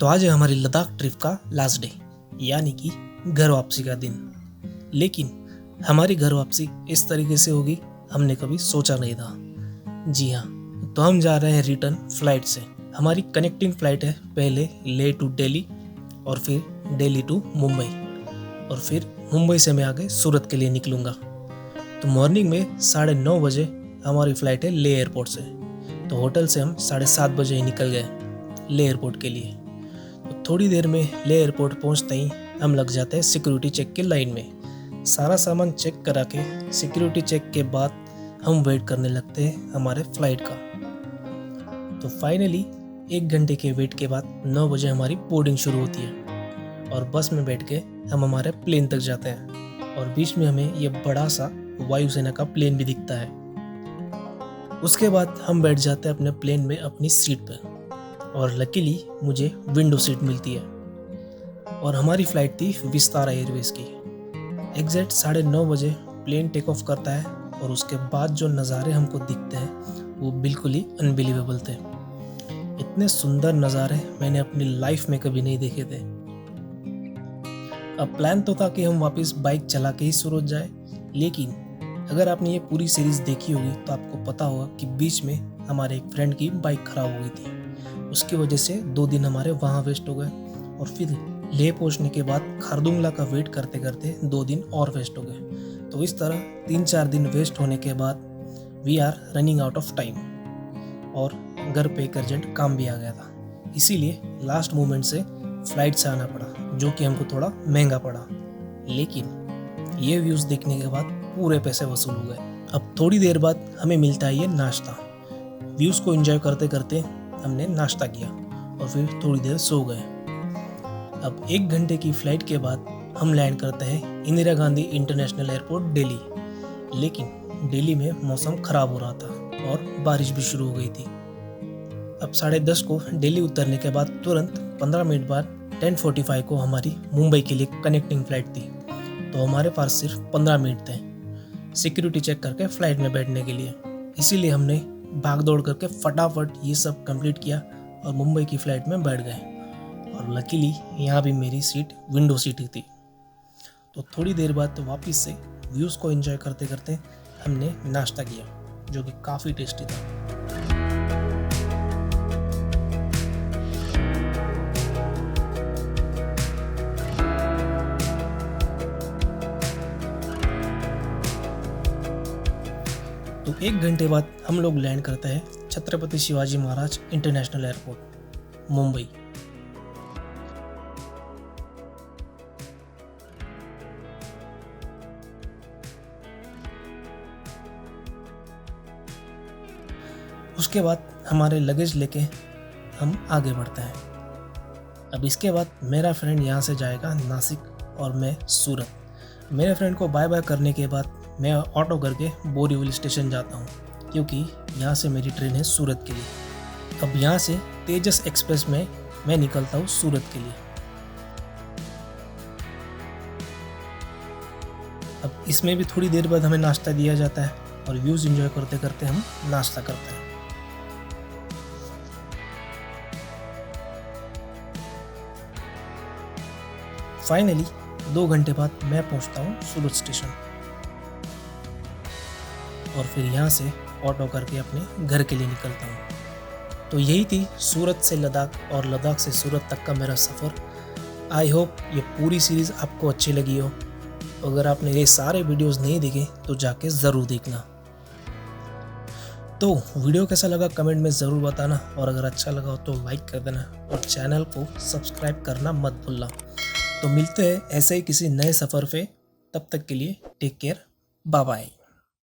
तो आज है हमारी लद्दाख ट्रिप का लास्ट डे, यानी कि घर वापसी का दिन। लेकिन हमारी घर वापसी इस तरीके से होगी हमने कभी सोचा नहीं था। जी हाँ, तो हम जा रहे हैं रिटर्न फ्लाइट से। हमारी कनेक्टिंग फ़्लाइट है, पहले ले टू दिल्ली और फिर दिल्ली टू मुंबई, और फिर मुंबई से मैं आगे सूरत के लिए निकलूँगा। तो मॉर्निंग में 9:30 बजे हमारी फ़्लाइट है ले एयरपोर्ट से। तो होटल से हम 7:30 बजे ही निकल गए ले एयरपोर्ट के लिए। तो थोड़ी देर में ले एयरपोर्ट पहुंचते ही हम लग जाते हैं सिक्योरिटी चेक की लाइन में। सारा सामान चेक करा के सिक्योरिटी चेक के बाद हम वेट करने लगते हैं हमारे फ्लाइट का। तो फाइनली 1 घंटे के वेट के बाद 9 बजे हमारी बोर्डिंग शुरू होती है और बस में बैठ के हम हमारे प्लेन तक जाते हैं। और बीच में हमें ये बड़ा सा वायुसेना का प्लेन भी दिखता है। उसके बाद हम बैठ जाते हैं अपने प्लेन में अपनी सीट पे, और लकीली मुझे विंडो सीट मिलती है। और हमारी फ़्लाइट थी विस्तारा एयरवेज की। एग्जैक्ट 9:30 बजे प्लेन टेक ऑफ करता है, और उसके बाद जो नज़ारे हमको दिखते हैं वो बिल्कुल ही अनबिलीवेबल थे। इतने सुंदर नज़ारे मैंने अपनी लाइफ में कभी नहीं देखे थे। अब प्लान तो था कि हम वापस बाइक चला के ही सूरत जाए, लेकिन अगर आपने ये पूरी सीरीज़ देखी होगी तो आपको पता होगा कि बीच में हमारे एक फ्रेंड की बाइक ख़राब हो गई थी। उसकी वजह से 2 दिन हमारे वहाँ वेस्ट हो गए, और फिर ले पहुँचने के बाद खारदुंगला का वेट करते करते 2 दिन और वेस्ट हो गए। तो इस तरह 3-4 दिन वेस्ट होने के बाद we are running out of time, और घर पे एक अर्जेंट काम भी आ गया था। इसीलिए लास्ट मोमेंट से फ़्लाइट से आना पड़ा, जो कि हमको थोड़ा महंगा पड़ा। लेकिन ये व्यूज़ देखने के बाद पूरे पैसे वसूल हो गए। अब थोड़ी देर बाद हमें मिलता है ये नाश्ता। व्यूज़ को एंजॉय करते करते हमने नाश्ता किया और फिर थोड़ी देर सो गए। अब 1 घंटे की फ़्लाइट के बाद हम लैंड करते हैं इंदिरा गांधी इंटरनेशनल एयरपोर्ट दिल्ली। लेकिन दिल्ली में मौसम ख़राब हो रहा था और बारिश भी शुरू हो गई थी। अब 10:30 को दिल्ली उतरने के बाद तुरंत 15 मिनट बाद 10:45 को हमारी मुंबई के लिए कनेक्टिंग फ़्लाइट थी। तो हमारे पास सिर्फ 15 मिनट थे सिक्योरिटी चेक करके फ़्लाइट में बैठने के लिए। इसीलिए हमने भाग दौड़ करके फटाफट ये सब कंप्लीट किया और मुंबई की फ़्लाइट में बैठ गए। और लकीली यहाँ भी मेरी सीट विंडो सीट ही थी। तो थोड़ी देर बाद वापस से व्यूज़ को एंजॉय करते करते हमने नाश्ता किया, जो कि काफ़ी टेस्टी था। तो 1 घंटे बाद हम लोग लैंड करते हैं छत्रपति शिवाजी महाराज इंटरनेशनल एयरपोर्ट मुंबई। उसके बाद हमारे लगेज लेके हम आगे बढ़ते हैं। अब इसके बाद मेरा फ्रेंड यहाँ से जाएगा नासिक और मैं सूरत। मेरे फ्रेंड को बाय बाय करने के बाद मैं ऑटो करके बोरीवली स्टेशन जाता हूँ, क्योंकि यहाँ से मेरी ट्रेन है सूरत के लिए। अब यहाँ से तेजस एक्सप्रेस में मैं निकलता हूँ सूरत के लिए। अब इसमें भी थोड़ी देर बाद हमें नाश्ता दिया जाता है, और व्यूज़ एंजॉय करते करते हम नाश्ता करते हैं। फाइनली 2 घंटे बाद मैं पहुँचता हूँ सूरत स्टेशन, और फिर यहाँ से ऑटो करके अपने घर के लिए निकलता हूँ। तो यही थी सूरत से लद्दाख और लद्दाख से सूरत तक का मेरा सफ़र। आई होप ये पूरी सीरीज़ आपको अच्छी लगी हो। अगर आपने ये सारे वीडियोस नहीं देखे तो जाके ज़रूर देखना। तो वीडियो कैसा लगा कमेंट में ज़रूर बताना, और अगर अच्छा लगा हो तो लाइक कर देना, और चैनल को सब्सक्राइब करना मत भूलना। तो मिलते हैं ऐसे ही किसी नए सफ़र पे। तब तक के लिए टेक केयर, बाय बाय।